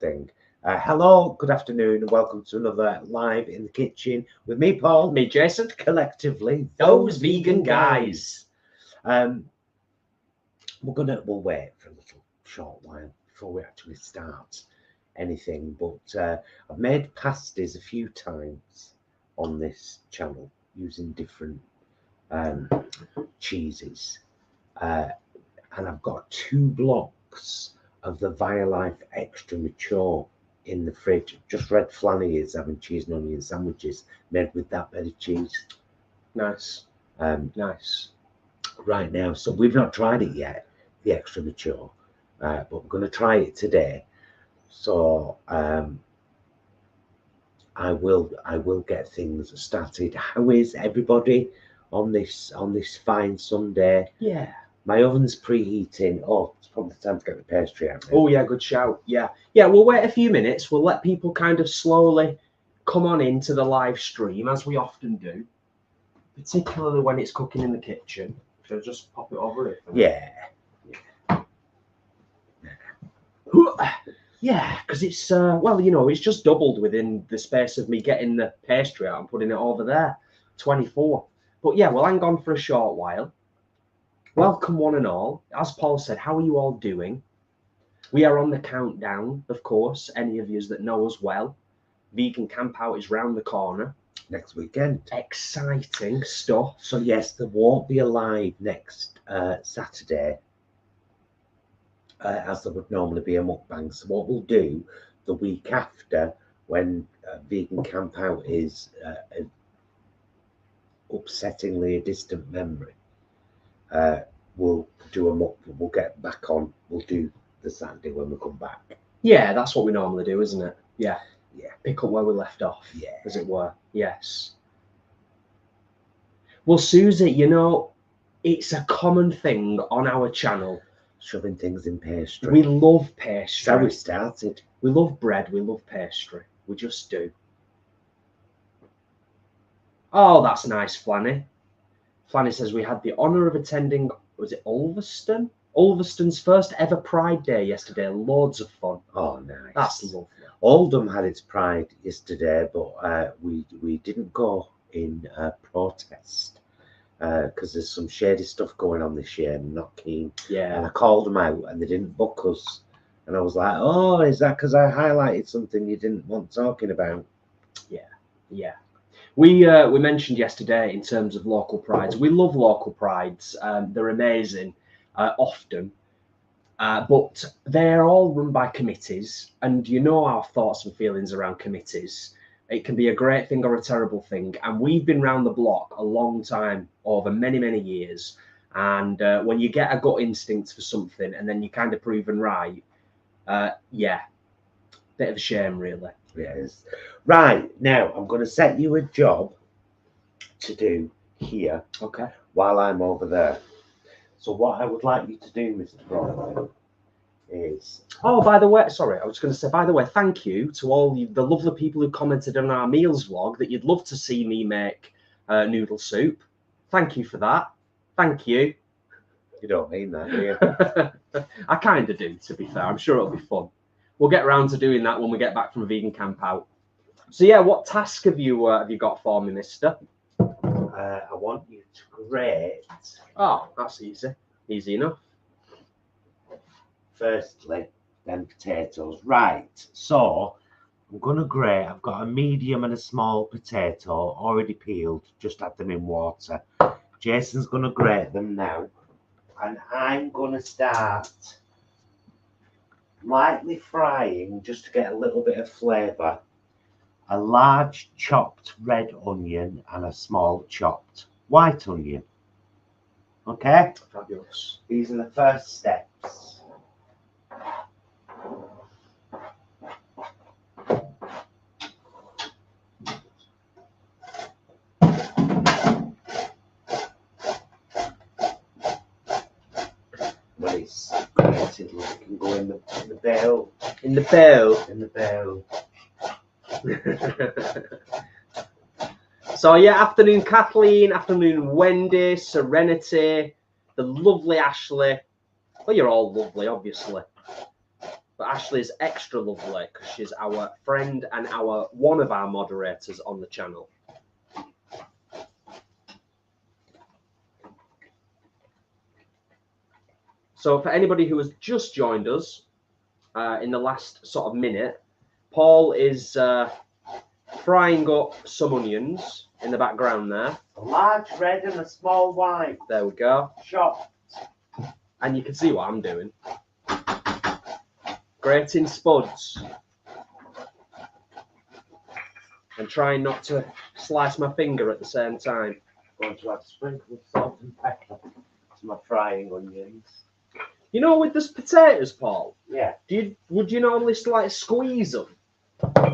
thing. Hello, good afternoon, and welcome to another Live in the Kitchen with me, Paul. Me, Jason. Collectively, those vegan guys. We'll wait for a little short while before we actually start anything. But I've made pasties a few times on this channel using different cheeses, and I've got 2 blocks of the Violife extra mature in the fridge. Just read Flanny is having cheese and onion sandwiches made with that bit of cheese. Nice. Nice. Right now, so we've not tried it yet, the extra mature, but we're going to try it today. So I will get things started. How is everybody on this fine Sunday? Yeah. My oven's preheating. Oh, it's probably time to get the pastry out now. Oh yeah, good shout. Yeah. We'll wait a few minutes. We'll let people kind of slowly come on into the live stream, as we often do, particularly when it's cooking in the kitchen. Should I just pop it over it? Yeah. Yeah, because it's well, you know, it's just doubled within the space of me getting the pastry out and putting it over there. 24. But yeah, we'll hang on for a short while. Welcome one and all. As Paul said, how are you all doing? We are on the countdown, of course. Any of you that know us well. Vegan Camp Out is round the corner. Next weekend. Exciting stuff. So yes, there won't be a live next Saturday, as there would normally be a mukbang. So what we'll do the week after, when Vegan Camp Out is upsettingly a distant memory, we'll do a mukbang. We'll get back on. We'll do the Saturday when we come back. Yeah, that's what we normally do, isn't it? Yeah. Yeah. Pick up where we left off. Yeah. As it were. Yes. Well, Susie, you know, it's a common thing on our channel. Shoving things in pastry. We love pastry. That's how we started. We love bread. We love pastry. We just do. Oh, that's nice, Flanny. Flanny says we had the honour of attending, was it Ulverston? Ulverston's first ever Pride Day yesterday. Loads of fun. Oh, nice. That's lovely. Oldham had its Pride yesterday, but we didn't go in protest because there's some shady stuff going on this year and I'm not keen. Yeah. And I called them out and they didn't book us. And I was like, oh, is that because I highlighted something you didn't want talking about? Yeah. Yeah. We mentioned yesterday in terms of local prides. We love local prides. They're amazing often. But they're all run by committees, and you know our thoughts and feelings around committees. It can be a great thing or a terrible thing, and we've been round the block a long time, over many, many years. And when you get a gut instinct for something and then you're kind of proven right, yeah, bit of a shame, really. Yes. Right, now I'm going to set you a job to do here. Okay. While I'm over there. So what I would like you to do, Mr. Bromley, is... Oh, by the way, sorry, I was going to say, by the way, thank you to all the lovely people who commented on our meals vlog that you'd love to see me make noodle soup. Thank you for that. Thank you. You don't mean that, do you? I kind of do, to be fair. I'm sure it'll be fun. We'll get around to doing that when we get back from Vegan Camp Out. So, yeah, what task have you got for me, mister? I want you to grate. Oh, that's easy. Easy enough. Firstly, then potatoes. Right, so I'm going to grate. I've got a medium and a small potato already peeled. Just add them in water. Jason's going to grate them now. And I'm going to start lightly frying just to get a little bit of flavour. A large chopped red onion and a small chopped white onion. Okay? Fabulous. These are the first steps. When it's grated, look, it can go in the bowl. In the bowl. In the bowl. So yeah, afternoon Kathleen, afternoon Wendy, Serenity, the lovely Ashley. Well, you're all lovely, obviously. But Ashley's extra lovely because she's our friend and one of our moderators on the channel. So for anybody who has just joined us in the last sort of minute, Paul is frying up some onions in the background there. A large red and a small white. There we go. Chopped. And you can see what I'm doing. Grating spuds. And trying not to slice my finger at the same time. I'm going to add a sprinkle of salt and pepper to my frying onions. You know, with the potatoes, Paul. Yeah. Would you normally like squeeze them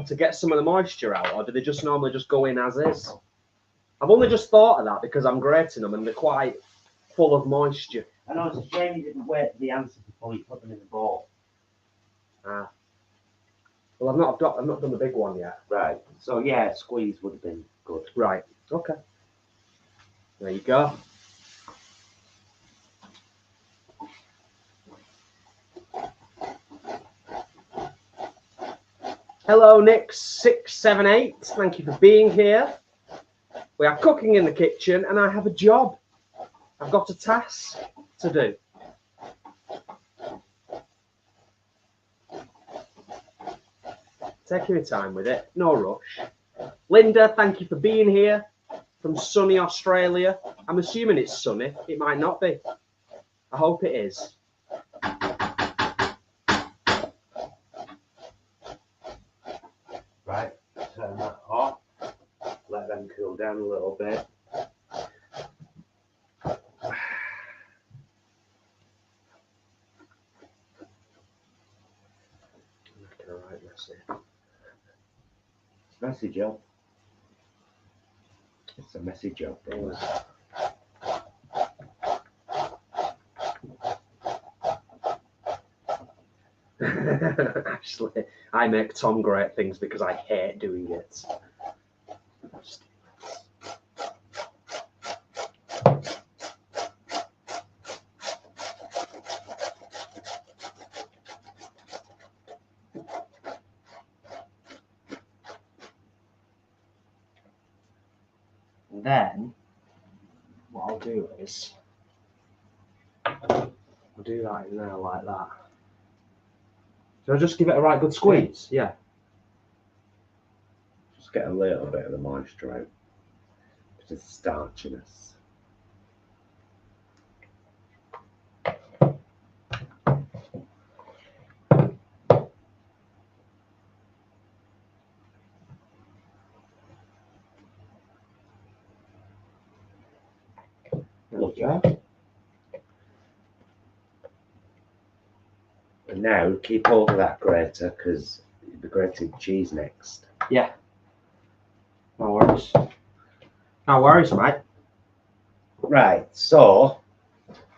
to get some of the moisture out, or do they just normally just go in as is? I've only just thought of that because I'm grating them and they're quite full of moisture. I know, it's a shame you didn't wait for the answer before you put them in the bowl. Ah. Well, I've not done the big one yet. Right. So yeah, squeeze would have been good. Right. Okay. There you go. Hello, Nick678. Thank you for being here. We are cooking in the kitchen, and I have a job. I've got a task to do. Take your time with it, no rush. Linda, thank you for being here from sunny Australia. I'm assuming it's sunny. It might not be. I hope it is. Right, turn that off. Let them cool down a little bit. It's a messy job. It's a messy job. Actually, I make Tom great things because I hate doing it. And then what I'll do is I'll do that in there like that. So I just give it a right good squeeze. Yeah. Just get a little bit of the moisture out. Bit of starchiness. Okay. And now keep hold of that grater because you'll be grating cheese next. Yeah. No worries. No worries, mate. Right, so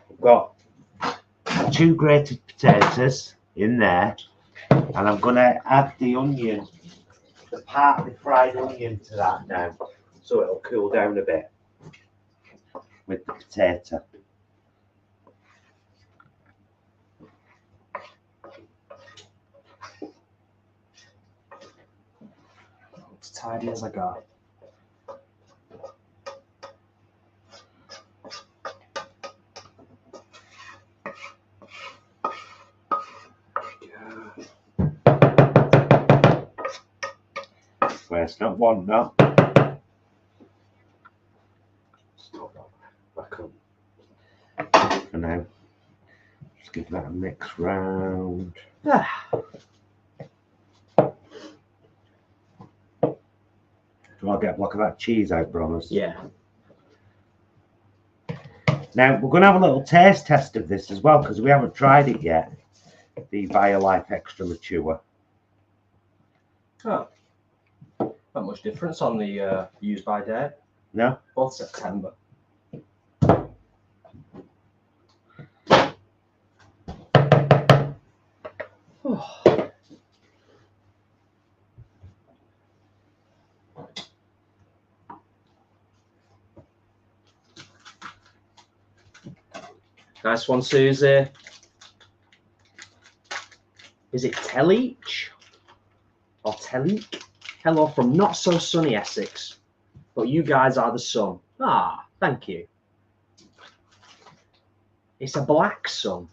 we've got 2 grated potatoes in there, and I'm going to add the onion, the partly fried onion to that now, so it'll cool down a bit with the potato. As tidy as I got. Where's not one, no. Stop that back up. For now, just give that a mix round. Do I get a block of that cheese out, Bromley? Yeah. Now, we're going to have a little taste test of this as well, because we haven't tried it yet. The Violife Extra Mature. Oh. Not much difference on the use by date. No? Both September. Nice one, Susie. Is it Telich or Telik? Hello from not so sunny Essex, but you guys are the sun. Ah, thank you. It's a black sun.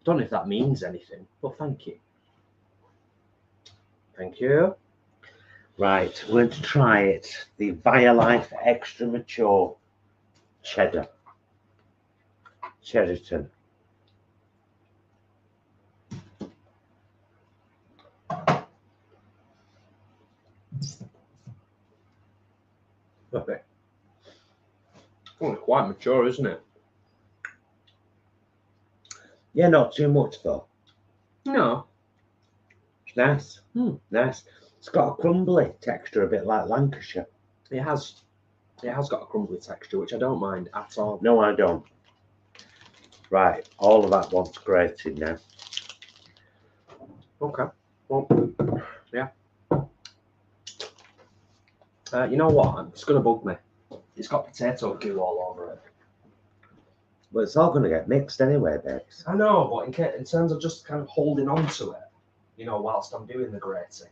Don't know if that means anything, but thank you. Thank you. Right, we're going to try it. The Violife Extra Mature Cheddar. Cheddarton. Okay. Oh, it's quite mature, isn't it? Yeah, not too much though. No. It's nice. Nice. It's got a crumbly texture, a bit like Lancashire. It has got a crumbly texture, which I don't mind at all. No, I don't. Right, all of that wants grated now. Okay. Well, yeah. You know what? It's going to bug me. It's got potato goo all over it. Well, it's all going to get mixed anyway, babes. I know, but in terms of just kind of holding on to it, you know, whilst I'm doing the grating.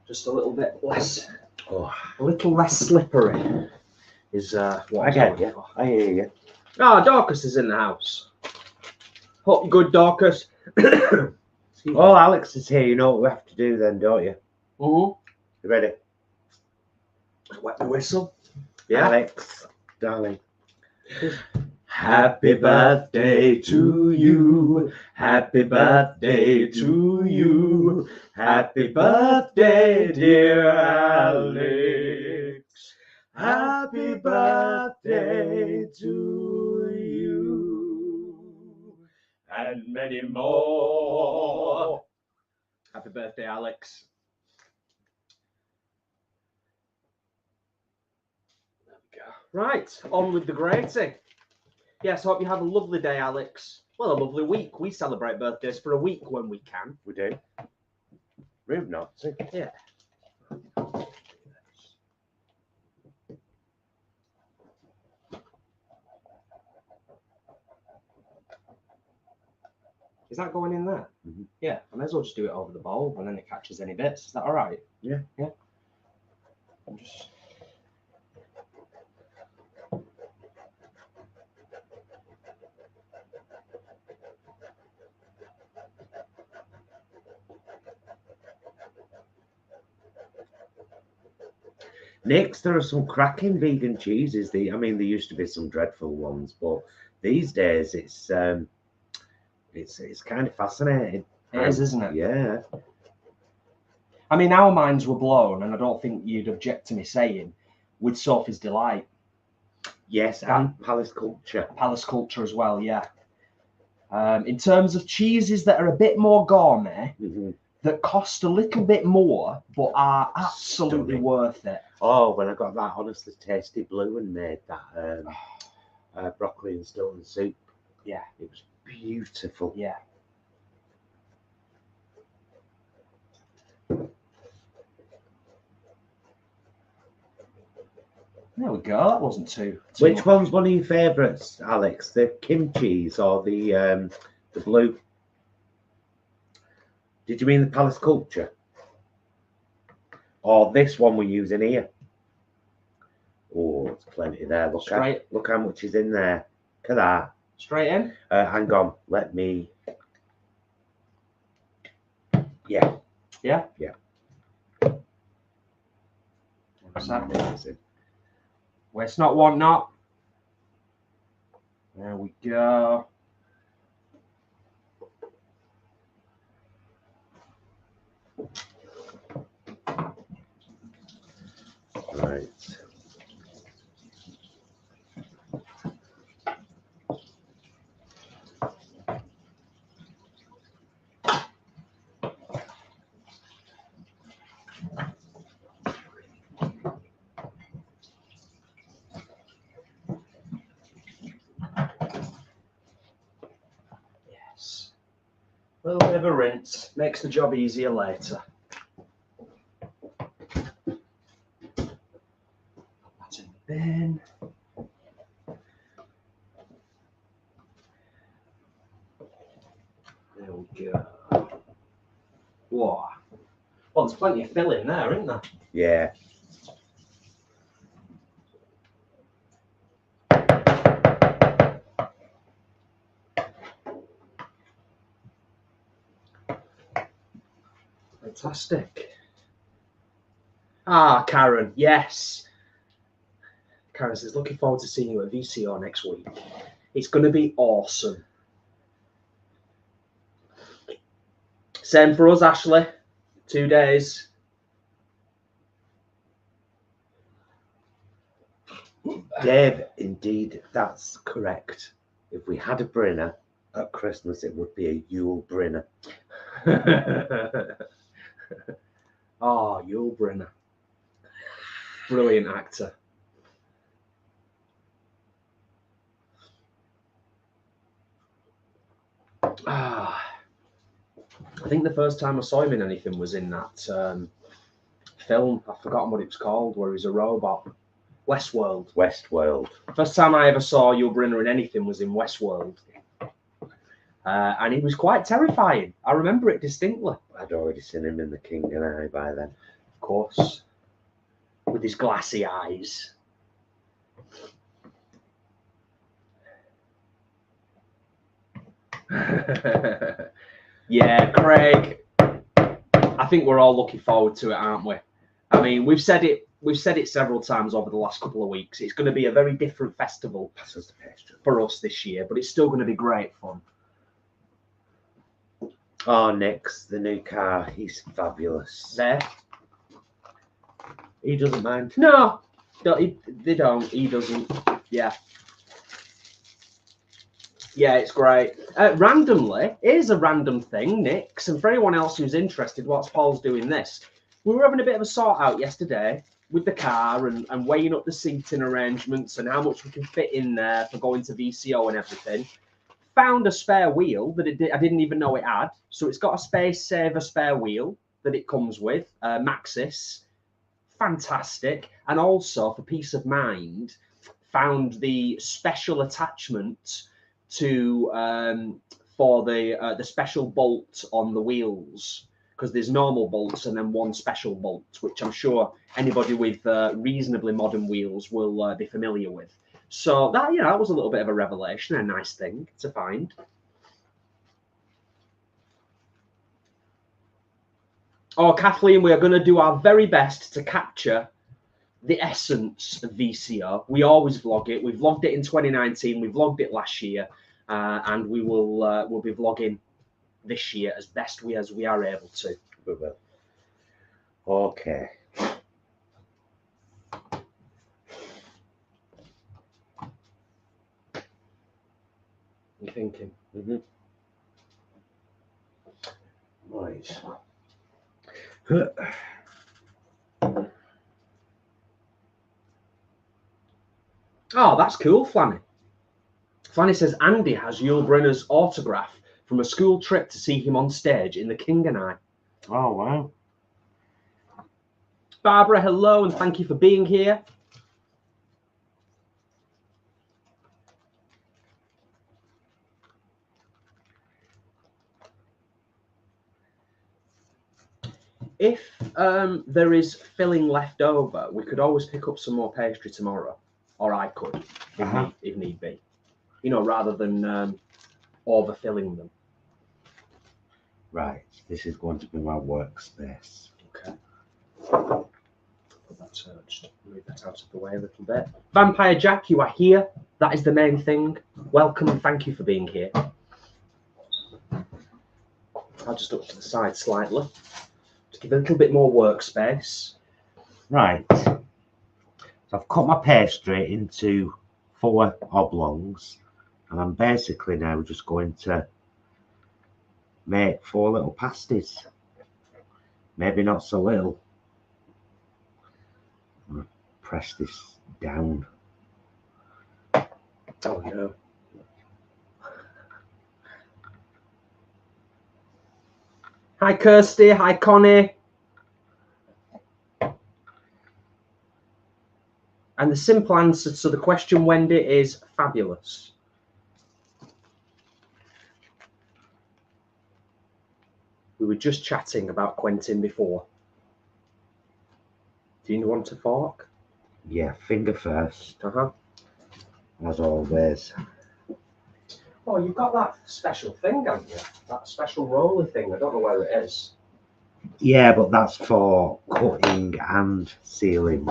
Just a little bit less, a little less slippery is what I get you. I hear you. Ah, Dorcas is in the house. Hope you're good, Dorcas. Oh, Alex is here. You know what we have to do then, don't you? Mm-hmm. You ready? Wet the whistle. Yeah. Alex, darling. Happy birthday to you. Happy birthday to you. Happy birthday, dear Alex. Happy birthday to you. And many more. Happy birthday, Alex. There we go. Right, on with the grating. Yes, hope you have a lovely day, Alex. Well, a lovely week. We celebrate birthdays for a week when we can. We do. Rude not to. Yeah. Is that going in there? Mm-hmm. Yeah, I may as well just do it over the bowl and then it catches any bits. Is that all right? Yeah. Yeah. I'm just... Next, there are some cracking vegan cheeses. I mean, there used to be some dreadful ones, but these days it's kind of fascinating. It is, isn't it? Yeah. I mean, our minds were blown, and I don't think you'd object to me saying, with Sophie's Delight. Yes, and Palace Culture. Palace Culture as well, yeah. In terms of cheeses that are a bit more gourmet, that cost a little bit more, but are absolutely Stunning. worth it. Oh, when I got that honestly tasty blue and made that broccoli and Stilton soup. Yeah. It was beautiful. Yeah. There we go. That wasn't too Which much. one's one of your favourites, Alex? The kimchi's or the blue? Did you mean the Palace Culture? Or this one we're using here? Oh, there's plenty there. Look how much is in there. Look at that. Straight in? Hang on. Let me... Yeah. Yeah? Yeah. Amazing. Waste not, want not. There we go. Right. Yes. A little bit of a rinse makes the job easier later. That's in the bin. There we go. Whoa. Well, there's plenty of filling there, isn't there? Yeah. Fantastic. Ah, Karen, yes. Karen says, looking forward to seeing you at VCO next week. It's going to be awesome. Same for us, Ashley. 2 days. Dave, indeed, that's correct. If we had a Brinner at Christmas, it would be a Yule Brinner. Oh, Yul Brynner. Brilliant actor. I think the first time I saw him in anything was in that film. I've forgotten what it was called, where he's a robot. Westworld. Westworld. First time I ever saw Yul Brynner in anything was in Westworld. And he was quite terrifying. I remember it distinctly. I'd already seen him in The King and I by then. Of course. With his glassy eyes. Yeah, Craig. I think we're all looking forward to it, aren't we? I mean, we've said it several times over the last couple of weeks. It's going to be a very different festival for us this year, but it's still going to be great fun. Oh, Nick's the new car. He's fabulous. There. He doesn't mind. No, they don't. He doesn't. Yeah. Yeah, it's great. Randomly, here's a random thing, Nick's, and for anyone else who's interested, whilst Paul's doing this, we were having a bit of a sort out yesterday with the car and weighing up the seating arrangements and how much we can fit in there for going to VCO and everything. Found a spare wheel that I didn't even know it had. So it's got a space saver spare wheel that it comes with, Maxis. Fantastic. And also, for peace of mind, found the special attachment to for the special bolt on the wheels, because there's normal bolts and then one special bolt, which I'm sure anybody with reasonably modern wheels will be familiar with. So that, you know, that was a little bit of a revelation, a nice thing to find. Oh, Kathleen, we are going to do our very best to capture the essence of VCO. We always vlog it. We vlogged it in 2019. We vlogged it last year, and we will we'll be vlogging this year as best as we are able to. We will. Okay. You thinking? Mm-hmm. Right. Oh, that's cool, Flanny. Flanny says Andy has Yul Brynner's autograph from a school trip to see him on stage in The King and I. Oh, wow. Barbara, hello, and thank you for being here. If there is filling left over, we could always pick up some more pastry tomorrow, or I could, if need be. You know, rather than overfilling them. Right, this is going to be my workspace. Okay. Put that just move that out of the way a little bit. Vampire Jack, you are here. That is the main thing. Welcome and thank you for being here. I'll just up to the side slightly to give a little bit more workspace. Right. So I've cut my pastry into 4 oblongs, and I'm basically now just going to make 4 little pasties. Maybe not so little. I'm going to press this down. Oh no. Hi Kirsty, hi Connie. And the simple answer to the question, Wendy, is fabulous. We were just chatting about Quentin before. Do you want a fork? Yeah, finger first, Uh-huh. as always. Oh, you've got that special thing, haven't you? That special roller thing. I don't know where it is. Yeah, but that's for cutting and sealing.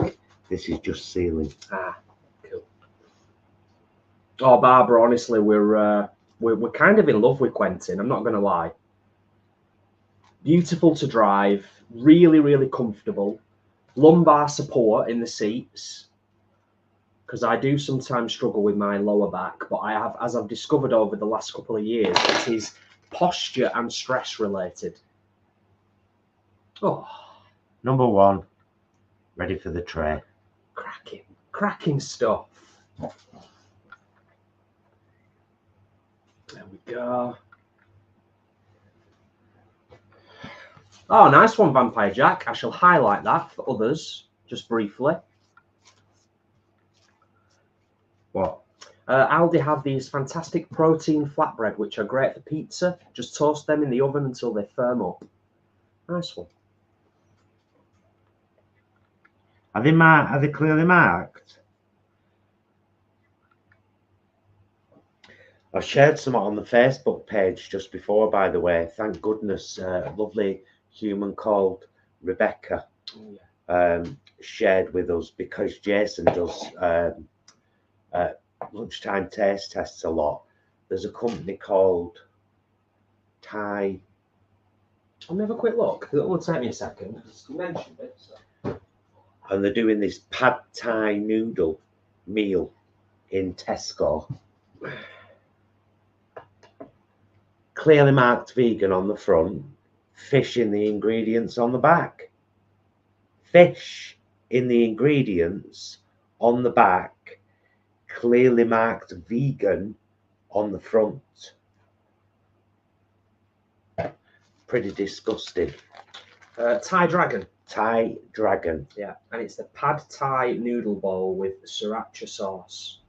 This is just sealing. Ah, cool. Oh, Barbara, honestly, we're kind of in love with Quentin. I'm not going to lie. Beautiful to drive, really, really comfortable. Lumbar support in the seats, because I do sometimes struggle with my lower back, but I have, as I've discovered over the last couple of years, it is posture and stress related. Oh, Number one, ready for the tray. cracking stuff. There we go. Oh, nice one, Vampire Jack. I shall highlight that for others, just briefly. What? Aldi have these fantastic protein flatbread, which are great for pizza. Just toast them in the oven until they firm up. Nice one. Are they clearly marked? I shared some on the Facebook page just before, by the way. Thank goodness, a lovely human called Rebecca shared with us, because Jason does lunchtime taste tests a lot. There's a company called Thai. I'll have a quick look. It will take me a second. You mentioned it. So. And they're doing this pad Thai noodle meal in Tesco. Clearly marked vegan on the front, fish in the ingredients on the back. Fish in the ingredients on the back, clearly marked vegan on the front. Pretty disgusting. Thai Dragon. Thai Dragon. Yeah, and it's the pad Thai noodle bowl with sriracha sauce.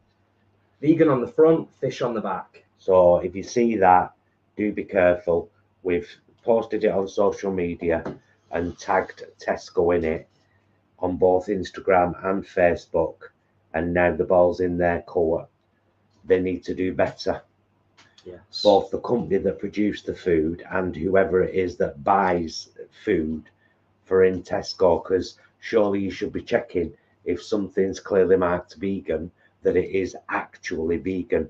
Vegan on the front, fish on the back. So if you see that, do be careful. We've posted it on social media and tagged Tesco in it on both Instagram and Facebook, and now the ball's in their court. They need to do better. Yes. Both the company that produced the food and whoever it is that buys food for in Tesco, because surely you should be checking if something's clearly marked vegan, that it is actually vegan.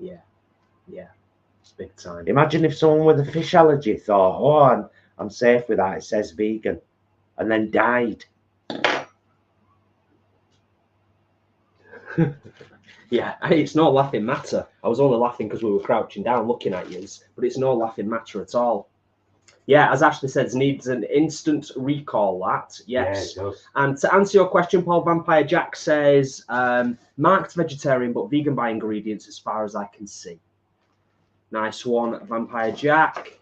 Yeah, it's big time. Imagine if someone with a fish allergy thought, oh, I'm safe with that, it says vegan, and then died. Yeah, it's no laughing matter. I was only laughing because we were crouching down looking at yous, but it's no laughing matter at all. Yeah, as Ashley says, needs an instant recall, that. Yes. Yeah, it does. And to answer your question, Paul, Vampire Jack says, marked vegetarian, but vegan by ingredients as far as I can see. Nice one, Vampire Jack.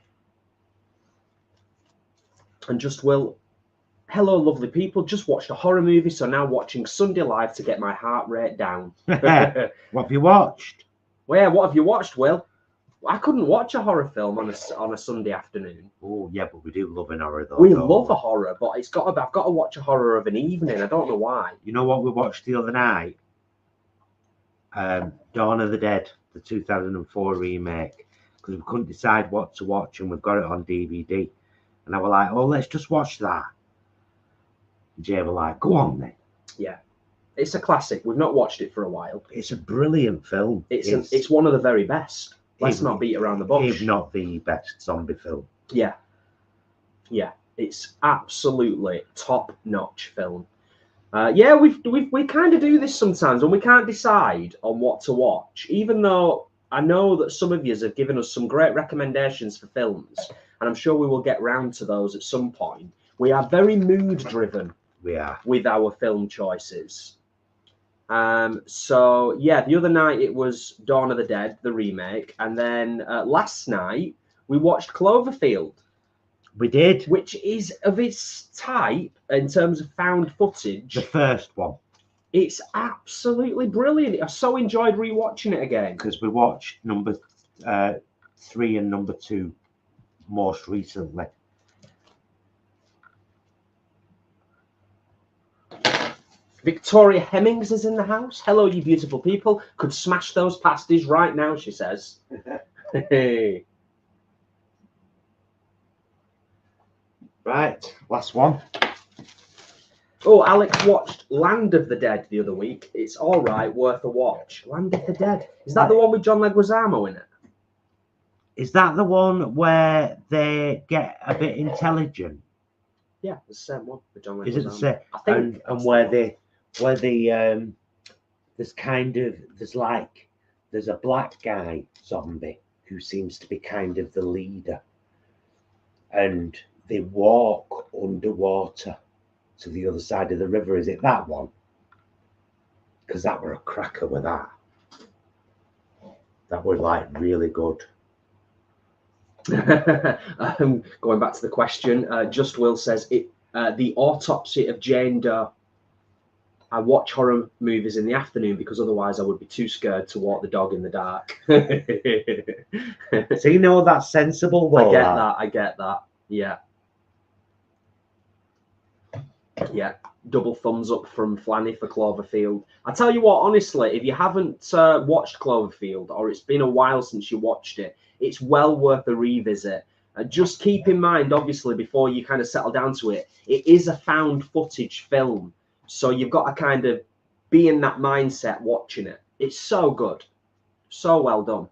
And just will... Hello, lovely people. Just watched a horror movie, so now watching Sunday Live to get my heart rate down. What have you watched? Well, yeah, what have you watched, Will? I couldn't watch a horror film on a Sunday afternoon. Oh, yeah, but we do love an horror, though. We love a horror, but I've got to watch a horror of an evening. I don't know why. You know what we watched the other night? Dawn of the Dead, the 2004 remake, because we couldn't decide what to watch, and we've got it on DVD. And I was like, oh, let's just watch that. Jay were like, go on then. Yeah, it's a classic. We've not watched it for a while. It's a brilliant film. It's one of the very best. Let's not beat around the bush. If not the best zombie film. Yeah, it's absolutely top-notch film. Yeah, we kind of do this sometimes when we can't decide on what to watch. Even though I know that some of you have given us some great recommendations for films, and I'm sure we will get round to those at some point. We are very mood-driven. We are. With our film choices. So yeah, the other night it was Dawn of the Dead, the remake, and then last night we watched Cloverfield. We did. Which is of its type in terms of found footage. The first one. It's absolutely brilliant. I so enjoyed rewatching it again. Because we watched number 3 and number 2 most recently. Victoria Hemmings is in the house. Hello, you beautiful people. Could smash those pasties right now, she says. Hey. Right, last one. Oh, Alex watched Land of the Dead the other week. It's all right, worth a watch. Land of the Dead. Is that the one with John Leguizamo in it? Is that the one where they get a bit intelligent? Yeah, the same one with John Leguizamo. Is it the same? I think And where there's a black guy zombie who seems to be kind of the leader, and they walk underwater to the other side of the river. Is it that one? Because that were a cracker with that. That was like really good. Going back to the question, Just Will says the autopsy of Jane Doe. I watch horror movies in the afternoon because otherwise I would be too scared to walk the dog in the dark. So you know that's sensible. Well, I get that. Yeah. Yeah. Double thumbs up from Flanny for Cloverfield. I tell you what, honestly, if you haven't watched Cloverfield, or it's been a while since you watched it, it's well worth a revisit. Just keep in mind, obviously, before you kind of settle down to it, it is a found footage film. So you've got to kind of be in that mindset watching it. It's so good. So well done.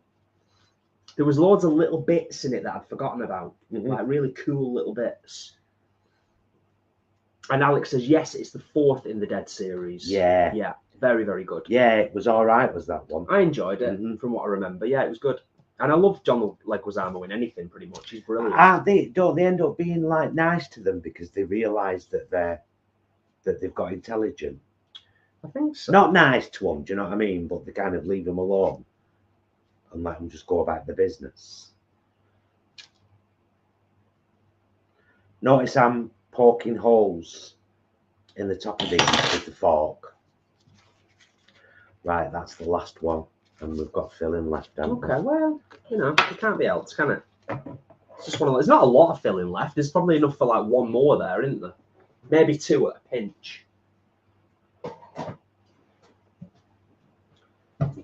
There was loads of little bits in it that I'd forgotten about. Like really cool little bits. And Alex says, yes, it's the 4th in the Dead series. Yeah. Yeah. Very, very good. Yeah, it was all right, was that one? I enjoyed it from what I remember. Yeah, it was good. And I love John Leguizamo in anything pretty much. He's brilliant. They end up being like nice to them because they realise that they've got intelligent. I think so. Not nice to them, do you know what I mean? But they kind of leave them alone and let them just go about the business. Notice I'm poking holes in the top of these with the fork. Right, that's the last one, and we've got filling left. Okay, well, you know, it can't be else, can it? It's just one of those. There's not a lot of filling left. There's probably enough for like one more there, isn't there? Maybe 2 at a pinch.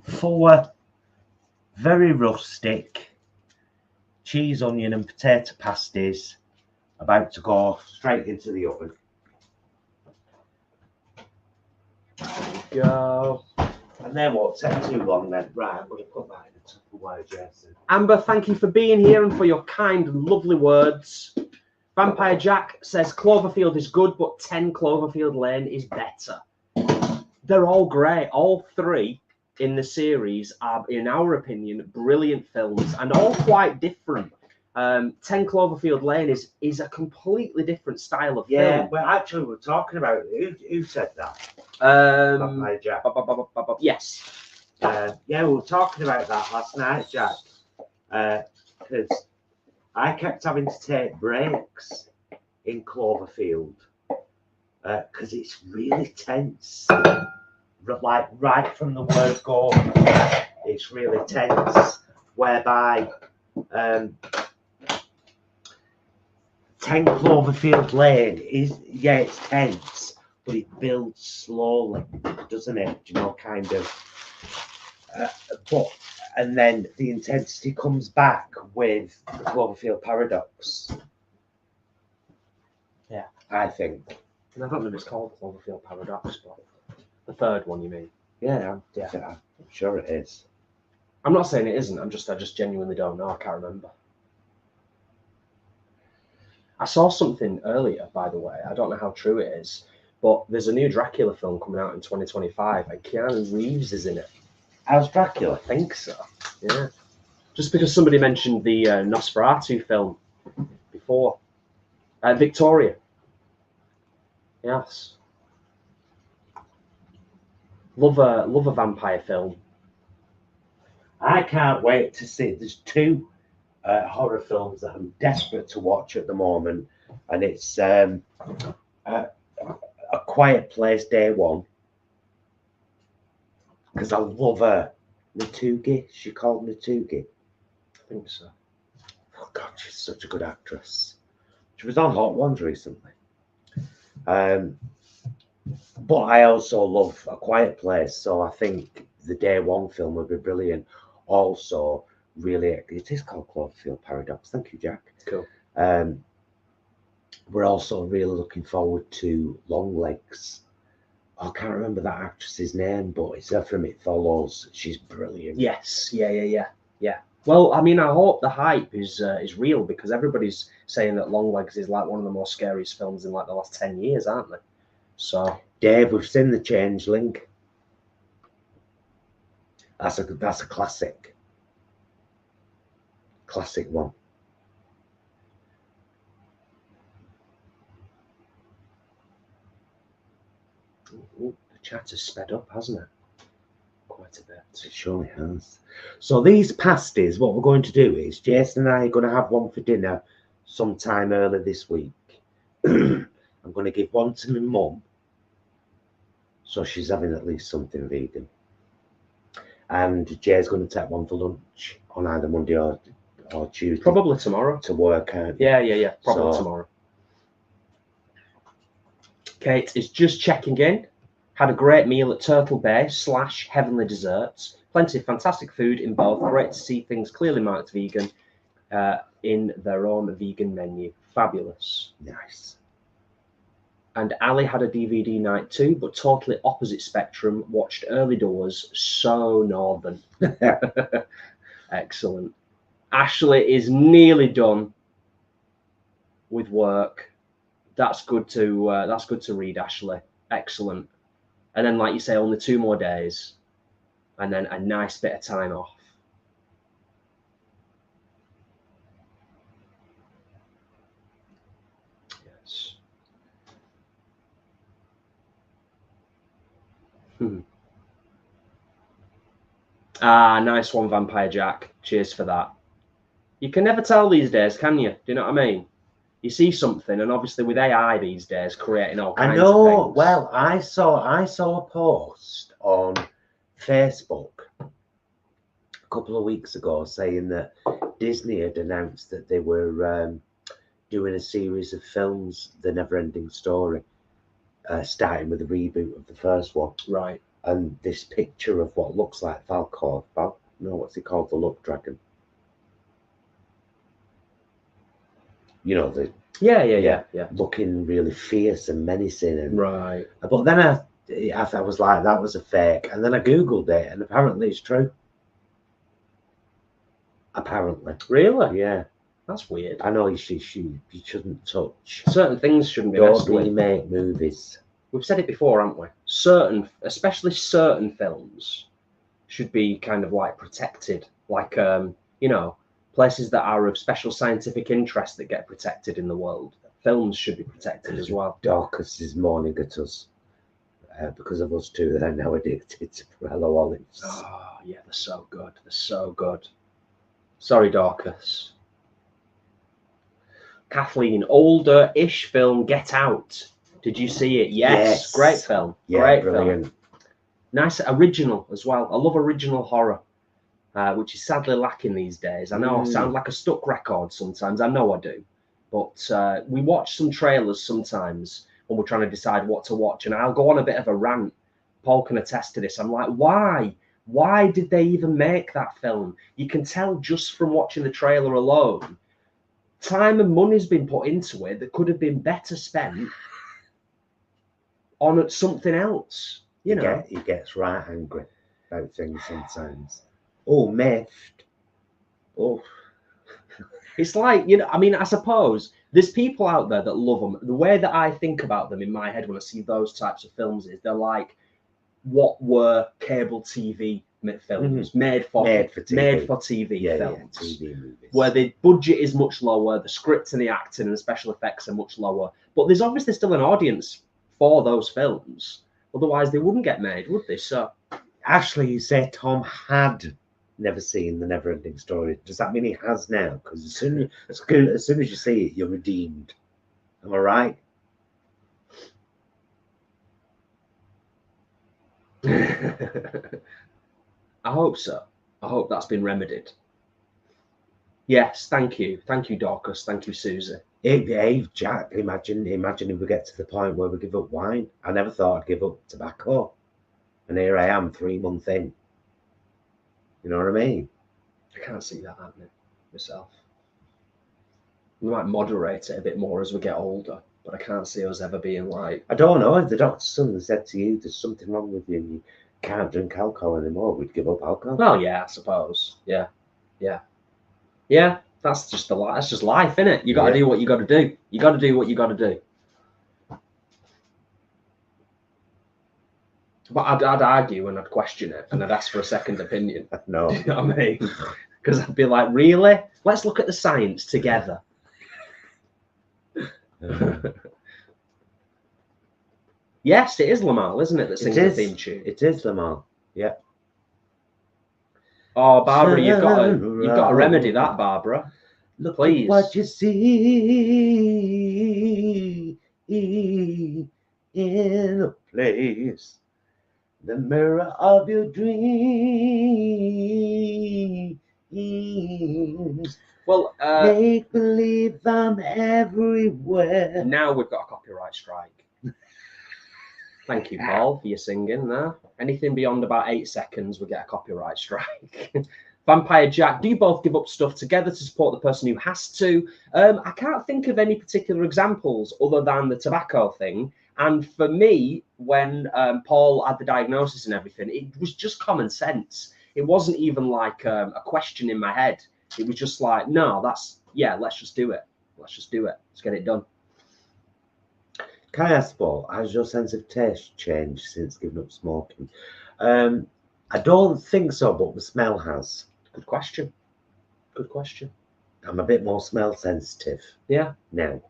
4 very rustic cheese, onion, and potato pasties about to go straight into the oven. There we go. And they won't take too long then. Right, I'm going to put that in the Tupperware, Jason. Amber, thank you for being here and for your kind and lovely words. Vampire Jack says Cloverfield is good, but 10 Cloverfield Lane is better. They're all great. All 3 in the series are, in our opinion, brilliant films and all quite different. 10 Cloverfield Lane is a completely different style of film. Yeah, well, actually, we're talking about who said that? Vampire Jack. Yes. Yeah, we were talking about that last night, Jack. Because I kept having to take breaks in Cloverfield because it's really tense. Like right from the word go, it's really tense. Whereby 10 Cloverfield Lane is, yeah, it's tense, but it builds slowly, doesn't it? You know, kind of. And then the intensity comes back with the Cloverfield paradox. Yeah, I think. And I don't know if it's called Cloverfield paradox, but the 3rd one, you mean? Yeah, I'm sure it is. I'm not saying it isn't. I just genuinely don't know. I can't remember. I saw something earlier, by the way. I don't know how true it is, but there's a new Dracula film coming out in 2025, and Keanu Reeves is in it. How's Dracula? I think so. Yeah. Just because somebody mentioned the Nosferatu film before. Victoria. Yes. Love a vampire film. I can't wait to see. There's 2 horror films that I'm desperate to watch at the moment, and it's A Quiet Place Day 1, because I love her. Natugi, she called Natugi. I think so. Oh God, she's such a good actress. She was on Hot Ones recently. And But I also love A Quiet Place, so I think the Day One film would be brilliant. Also, really, it is called Cloverfield Paradox. Thank you, Jack. Cool. We're also really looking forward to Longlegs. I can't remember that actress's name, but it's her from It Follows. She's brilliant. Yes, yeah. Well, I mean, I hope the hype is real, because everybody's saying that Longlegs is like one of the most scariest films in like the last 10 years, aren't they? So, Dave, we've seen The Changeling. That's a classic. Classic one. ooh, the chat has sped up, hasn't it? Quite a bit. It surely has. So these pasties, what we're going to do is Jason and I are going to have one for dinner sometime early this week. I'm going to give one to my mum, so she's having at least something vegan. And Jay's going to take one for lunch on either Monday or Tuesday. Probably tomorrow. To work out. Yeah. Probably tomorrow. Kate is just checking in. Had a great meal at Turtle Bay / Heavenly Desserts. Plenty of fantastic food in both. Great to see things clearly marked vegan in their own vegan menu. Fabulous. Nice. And Ali had a DVD night too, but totally opposite spectrum. Watched Early Doors. So northern. Excellent. Ashley is nearly done with work. That's good to read, Ashley. Excellent. And then, like you say, only 2 more days, and then a nice bit of time off. Yes. Ah, nice one, Vampire Jack. Cheers for that. You can never tell these days, can you? Do you know what I mean? You see something, and obviously with AI these days creating all kinds of things. Well, I saw a post on Facebook a couple of weeks ago saying that Disney had announced that they were doing a series of films, The Never-Ending Story, starting with a reboot of the first one. Right. And this picture of what looks like what's it called? The Luck Dragon. You know, the Yeah. looking really fierce and menacing, and right. But then I was like, that was a fake, and then I googled it, and apparently it's true. Apparently, really, yeah, that's weird. I know you shouldn't touch certain things. Shouldn't be don't remake movies. We've said it before, haven't we? Especially certain films, should be kind of like protected, like places that are of special scientific interest that get protected in the world. Films should be protected as well. Dorcas is mourning at us because of us two. They're now addicted to Hello Olives. Oh yeah, they're so good. They're so good. Sorry, Dorcas. Kathleen, older-ish film, Get Out. Did you see it? Yes. Great film. Yeah, great brilliant. Film. Nice, original as well. I love original horror, which is sadly lacking these days. I know I sound like a stuck record sometimes. I know I do. But we watch some trailers sometimes when we're trying to decide what to watch, and I'll go on a bit of a rant. Paul can attest to this. I'm like, why? Why did they even make that film? You can tell just from watching the trailer alone. Time and money's been put into it that could have been better spent on something else. You know, he gets right angry about things sometimes. Oh, miffed. Oh, it's like, I mean, I suppose there's people out there that love them. The way that I think about them in my head when I see those types of films is they're like, what were cable TV films made for TV films, TV movies, where the budget is much lower, the script and the acting and the special effects are much lower, but there's obviously still an audience for those films. Otherwise, they wouldn't get made, would they? So, Ashley, you say Tom had never seen The Never-Ending Story. Does that mean he has now? Because as soon as you see it, you're redeemed. Am I right? I hope so. I hope that's been remedied. Yes, thank you, Dorcas, thank you, Susie. Hey, Jack, imagine if we get to the point where we give up wine. I never thought I'd give up tobacco, and here I am 3 months in. You know what I mean? I can't see that happening myself. We might moderate it a bit more as we get older, but I can't see us ever being like. I don't know if the doctor suddenly said to you, "There's something wrong with you, and you can't drink alcohol anymore." We'd give up alcohol. Well, yeah, I suppose. Yeah. That's just that's just life, isn't it? You got to do what you got to do. You got to do what you got to do. But I'd argue and I'd question it and I'd ask for a second opinion. No, you know what I mean? Because I'd be like, really? Let's look at the science together. Yes, it is Lamar, isn't it? That sings the theme tune. It is Lamar. Yeah. Oh, Barbara, you've got to remedy that, Barbara. Look, please. What you see in a place, the mirror of your dreams. Well, make believe I'm everywhere. Now we've got a copyright strike. Thank you, Paul, for your singing there. Anything beyond about 8 seconds, we get a copyright strike. Vampire Jack, do you both give up stuff together to support the person who has to? I can't think of any particular examples other than the tobacco thing. And for me, when Paul had the diagnosis and everything, it was just common sense. It wasn't even like a question in my head. It was just like, no, let's just do it. Let's just do it. Let's get it done. Can I ask, Paul, has your sense of taste changed since giving up smoking? I don't think so, but the smell has. Good question. Good question. I'm a bit more smell sensitive. Yeah. Now.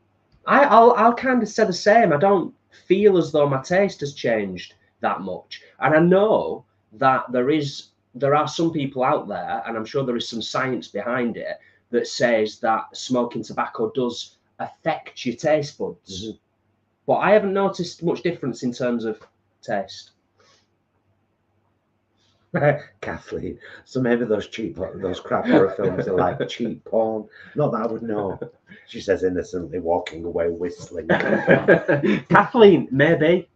I'll kind of say the same. I don't feel as though my taste has changed that much. And I know that there are some people out there, and I'm sure there is some science behind it, that says that smoking tobacco does affect your taste buds. Mm-hmm. But I haven't noticed much difference in terms of taste. Kathleen, so maybe those crap horror films are like cheap porn. Not that I would know. She says innocently, walking away whistling. Kathleen, maybe.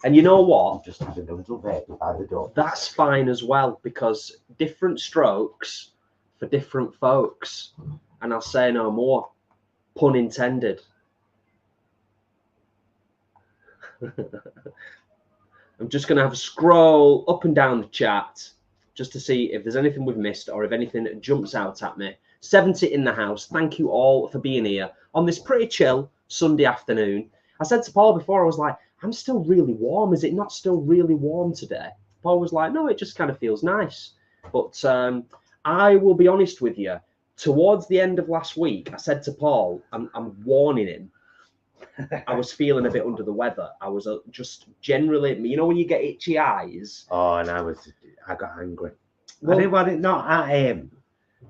And you know what? I'm just having a little baby by the door. That's fine as well, because different strokes for different folks. And I'll say no more. Pun intended. I'm just going to have a scroll up and down the chat just to see if there's anything we've missed or if anything jumps out at me. 70 in the house. Thank you all for being here on this pretty chill Sunday afternoon. I said to Paul before, I was like, I'm still really warm. Is it not still really warm today? Paul was like, no, it just kind of feels nice. But I will be honest with you. Towards the end of last week, I said to Paul, I'm warning him. I was feeling a bit under the weather. I was just generally, you know, when you get itchy eyes. Oh, and I got angry. Well, I didn't want it not at him.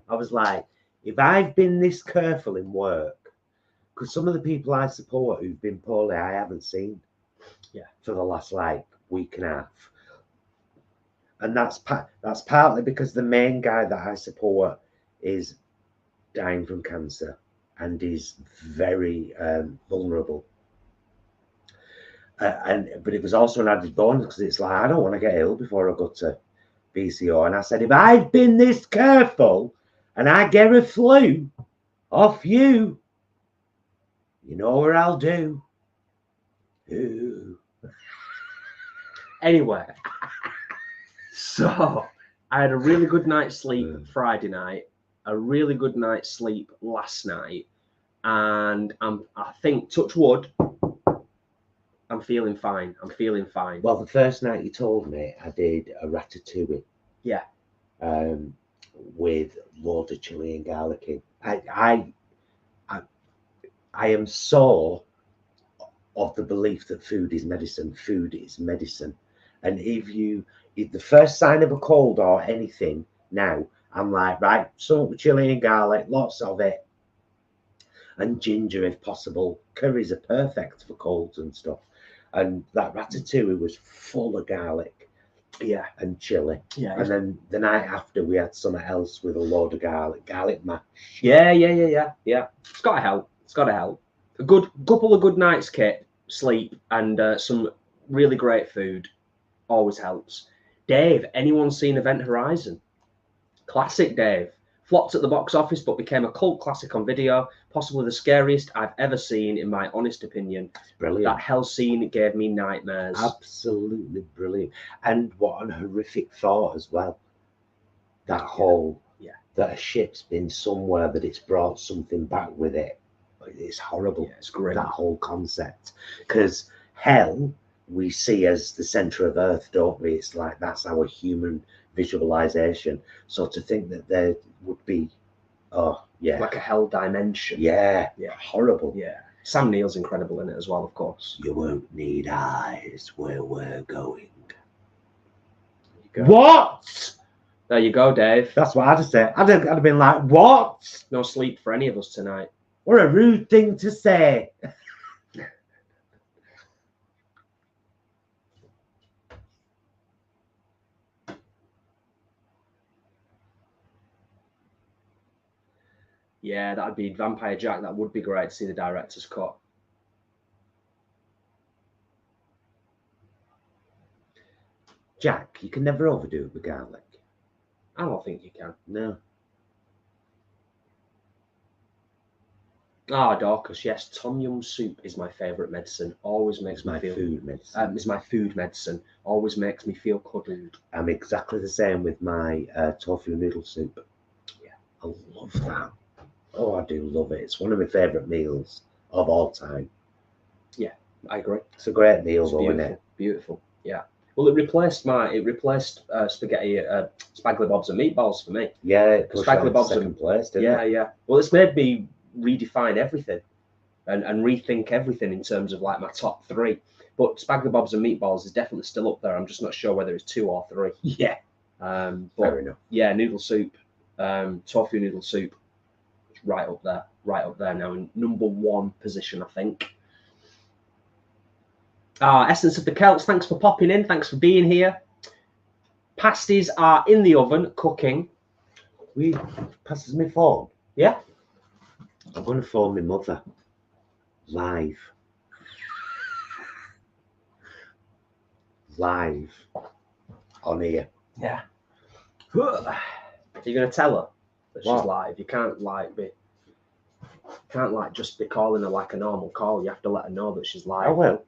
I was like, if I've been this careful in work, because some of the people I support who've been poorly, I haven't seen. Yeah. For the last week and a half, and that's partly because the main guy that I support is dying from cancer. And is very vulnerable. But it was also an added bonus because it's like, I don't want to get ill before I go to BCO. And I said, if I've been this careful and I get a flu off you, you know what I'll do. Ooh. Anyway, so I had a really good night's sleep Friday night, a really good night's sleep last night. And I think, touch wood, I'm feeling fine. Well, the first night you told me, I did a ratatouille. Yeah. With loads of chili and garlic in. I am so of the belief that food is medicine. Food is medicine. And if the first sign of a cold or anything now, I'm like, right, some chili and garlic, lots of it. And ginger if possible. Curries are perfect for colds and stuff. And that ratatouille was full of garlic. Yeah. and chili. Yeah. And then the night after we had something else with a load of garlic mash. Yeah. It's gotta help. It's gotta help. A good couple of good nights, Kit, sleep, and some really great food always helps. Dave, anyone seen Event Horizon? Classic Dave. Flopped at the box office but became a cult classic on video. Possibly the scariest I've ever seen, in my honest opinion. It's brilliant. That hell scene gave me nightmares. Absolutely brilliant. And what an horrific thought as well. That whole, that a ship's been somewhere, that it's brought something back with it. It's horrible. Yeah, it's great. That whole concept. Because hell, we see as the center of Earth, don't we? It's like that's our human visualization. So to think that there would be, like a hell dimension. Yeah, horrible. Yeah. Sam Neill's incredible in it as well, of course. You won't need eyes where we're going. There you go. What? There you go, Dave. That's what I'd have said. I'd have been like, what? No sleep for any of us tonight. What a rude thing to say. Yeah, that'd be Vampire Jack. That would be great to see the director's cut. Jack, you can never overdo it with garlic. I don't think you can. No. Ah, Dorcas, yes. Tom Yum soup is my favourite medicine. Always makes me feel... food medicine. It's my food medicine. Always makes me feel cuddled. I'm exactly the same with my tofu noodle soup. Yeah. I love that. Oh, I do love it. It's one of my favourite meals of all time. Yeah, I agree. It's a great meal, It's though, beautiful. isn't it? Beautiful. Yeah. Well, it replaced spaghetti, spaghetti bobs and meatballs for me. Yeah, it pushed Spaghetti on bobs second and place, didn't it? yeah. Well, it's made me redefine everything and rethink everything in terms of like my top three. But spaghetti bobs and meatballs is definitely still up there. I'm just not sure whether it's 2 or 3. Yeah. But fair enough. Yeah, noodle soup, tofu noodle soup, right up there now in number 1 position, I think. Essence of the Celts, thanks for popping in. Thanks for being here. Pasties are in the oven cooking. Passes me phone. Yeah. I'm going to phone my mother live on here. Yeah. You're going to tell her that What? she's live. You can't just be calling her like a normal call. You have to let her know that she's live. I will.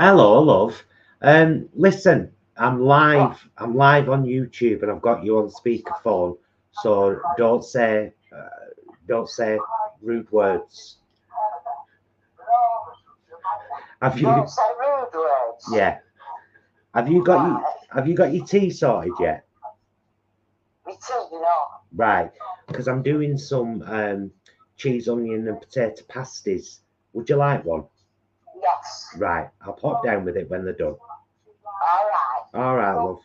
Hello, love. Listen, I'm live on YouTube and I've got you on speakerphone, so don't say rude words. Have you? Don't say rude words. Yeah. Have you got your tea sorted yet? Me too, you know. Right, because I'm doing some cheese, onion, and potato pasties. Would you like one? Yes. Right, I'll pop down with it when they're done. All right. All right, love.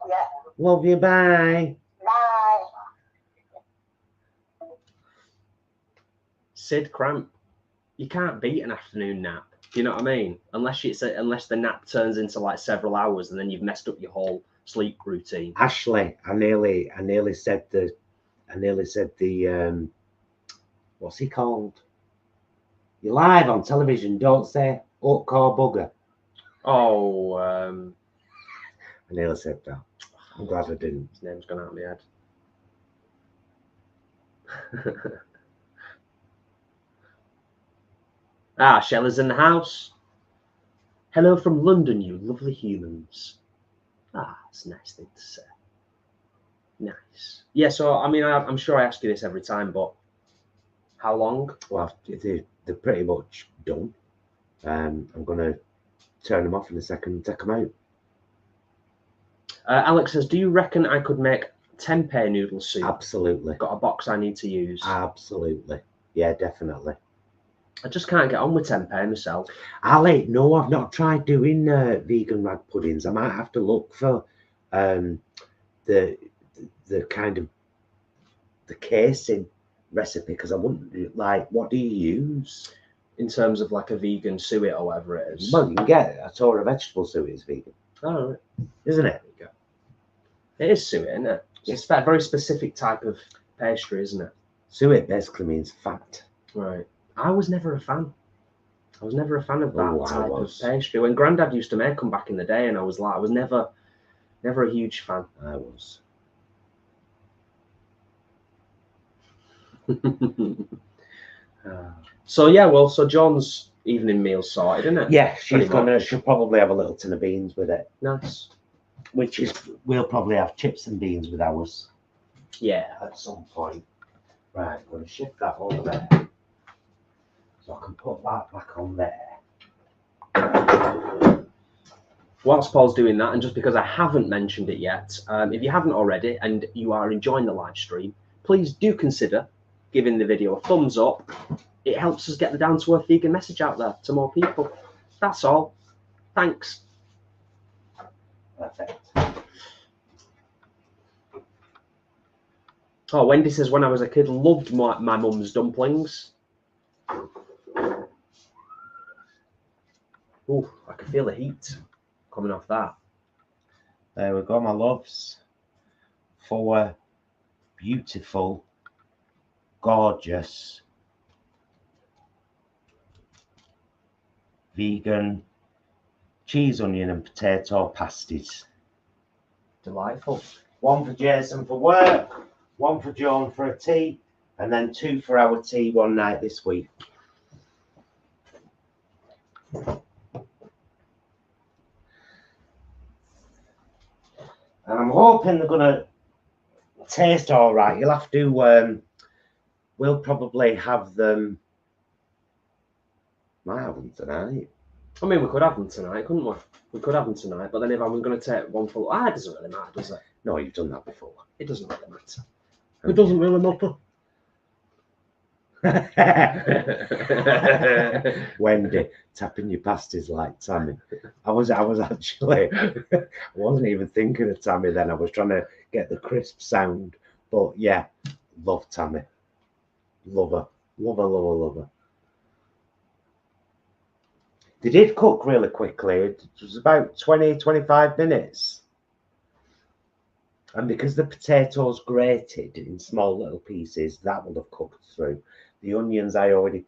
Yeah. Love you. Bye. Bye. Sid Cramp, you can't beat an afternoon nap. Do you know what I mean? Unless the nap turns into like several hours and then you've messed up your whole sleep routine. Ashley, I nearly said the what's he called? You're live on television. Don't say hook or bugger. Oh, I nearly said that. I'm glad I didn't. His name's gone out of my head. Shella's in the house. Hello from London, you lovely humans. It's a nice thing to say. Nice. Yeah, so, I mean, I'm sure I ask you this every time, but how long? Well, they're pretty much done. I'm going to turn them off in a second and take them out. Alex says, do you reckon I could make tempeh noodle soup? Absolutely. Got a box I need to use. Absolutely. Yeah, definitely. I just can't get on with tempeh myself. Ali, no, I've not tried doing vegan rag puddings. I might have to look for the kind of the casing recipe, because I wouldn't like, what do you use In terms of like a vegan suet or whatever it is. well, you can get a sort of vegetable suet is vegan, Oh, right. isn't it? There you go. It is suet, isn't it? It's a very specific type of pastry, isn't it? Suet basically means fat. Right. I was never a fan. I was never a fan of that Oh, I type of was. pastry. When Grandad used to make them back in the day, and I was never a huge fan. I was. So yeah, well, so John's evening meal sorted, isn't it? Yeah, Pretty she'll probably have a little tin of beans with it, Nice. which is, we'll probably have chips and beans with ours Yeah. at some point. Right, I'm going to shift that over there so I can put that back on there. Whilst Paul's doing that, and just because I haven't mentioned it yet, if you haven't already and you are enjoying the live stream, please do consider giving the video a thumbs up. It helps us get the down to earth vegan message out there to more people. That's all. Thanks. Perfect. Oh, Wendy says, when I was a kid, loved my mum's dumplings. Ooh, I can feel the heat coming off that. There we go, my loves. 4 beautiful, gorgeous, vegan cheese, onion and potato pasties. Delightful. 1 for Jason for work, 1 for Joan for a tea, and then 2 for our tea one night this week. And I'm hoping they're gonna taste all right. You'll have to, we'll probably have them, might have them tonight. I mean, we could have them tonight, couldn't we? We could have them tonight, but then if I'm going to take one full, it doesn't really matter, does it? No, you've done that before. It doesn't really matter. It doesn't really matter. Wendy, tapping your pasties like Tammy. I was actually, I wasn't even thinking of Tammy then. I was trying to get the crisp sound. But yeah, love Tammy. Love her. Love her, love her, love her. They did cook really quickly. It was about 20-25 minutes. And because the potatoes grated in small little pieces, that will have cooked through. The onions I already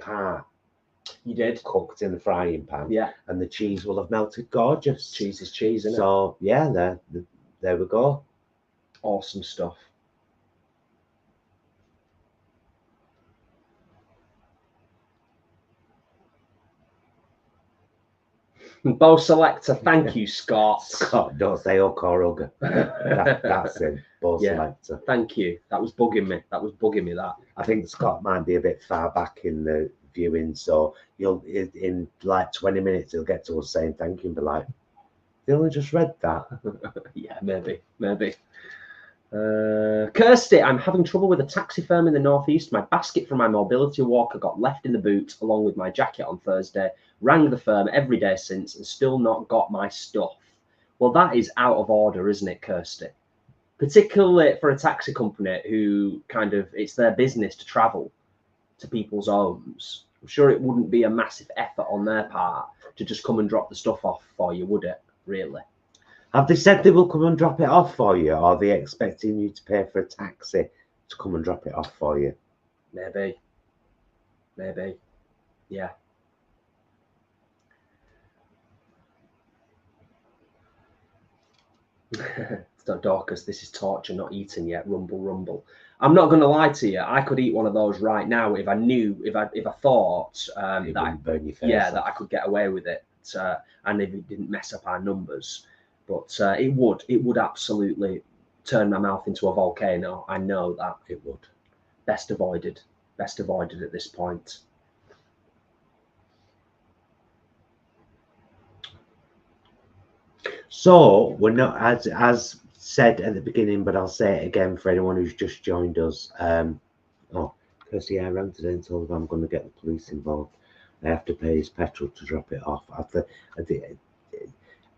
You did? cooked in the frying pan. Yeah. And the cheese will have melted gorgeous. Cheese is cheese, isn't it? So yeah, there we go. Awesome stuff. Bow Selector, thank you, Scott. Scott, don't say O'Corruga. That's him, Bow Selector. Thank you. That was bugging me. That. I think Scott might be a bit far back in the viewing, so you'll in like 20 minutes he'll get to us saying thank you and be like, they only just read that. Yeah, maybe. Kirsty, I'm having trouble with a taxi firm in the northeast. My basket from my mobility walker got left in the boot along with my jacket on Thursday. Rang the firm every day since and still not got my stuff. Well, that is out of order, isn't it, Kirsty? Particularly for a taxi company who it's their business to travel to people's homes. I'm sure it wouldn't be a massive effort on their part to just come and drop the stuff off for you, would it? Really? Have they said they will come and drop it off for you? Or are they expecting you to pay for a taxi to come and drop it off for you? Maybe. Yeah. Dorcas, this is torture, not eaten yet. Rumble, rumble. I'm not going to lie to you. I could eat one of those right now if I knew, if I thought that burn your face that I could get away with it, and if it didn't mess up our numbers. But it would absolutely turn my mouth into a volcano. I know that it would. Best avoided at this point. So we're not, as said at the beginning, but I'll say it again for anyone who's just joined us. Kirsty, I ran today and told them I'm going to get the police involved. I have to pay his petrol to drop it off.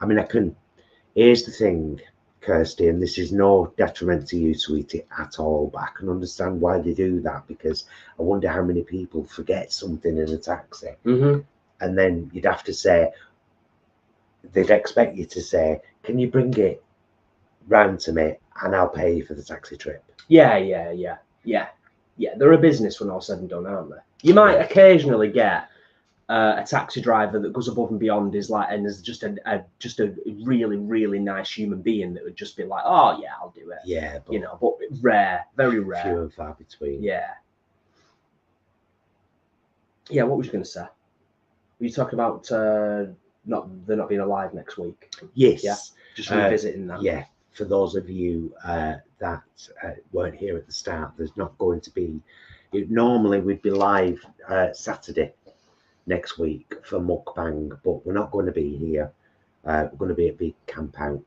I mean, I can. Here's the thing, Kirsty, and this is no detriment to you, sweetie, at all. But I can understand why they do that, because I wonder how many people forget something in a taxi, Mm-hmm. and then you'd have to say, they'd expect you to say, "Can you bring it round to me, and I'll pay you for the taxi trip." Yeah. They're a business when all said and done, aren't they? You might occasionally get a taxi driver that goes above and beyond, and is just a really, really nice human being that would just be like, "Oh yeah, I'll do it." Yeah, but but rare, very rare. few and far between. Yeah. Yeah. What was you going to say? Were you talking about they're not being alive next week? Yes. Yeah. Just revisiting that. Yeah. For those of you that weren't here at the start, there's not going to be. Normally we'd be live Saturday next week for mukbang, but we're not going to be here. We're going to be at Big Camp Out,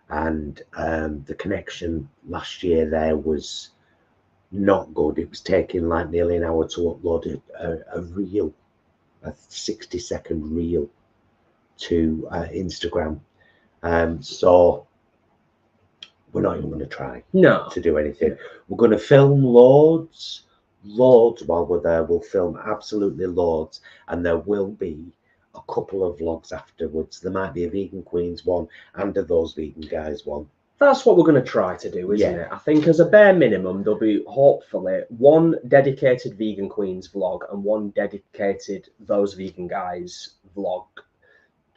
and the connection last year there was not good. It was taking like nearly an hour to upload a reel, a 60-second reel to Instagram. So we're not even going to try to do anything. We're going to film loads while we're there. We'll film absolutely loads, and there will be a couple of vlogs afterwards. There might be a Vegan Queens one and a Those Vegan Guys one. That's what we're going to try to do, isn't it? I think as a bare minimum, there'll be hopefully one dedicated Vegan Queens vlog and one dedicated Those Vegan Guys vlog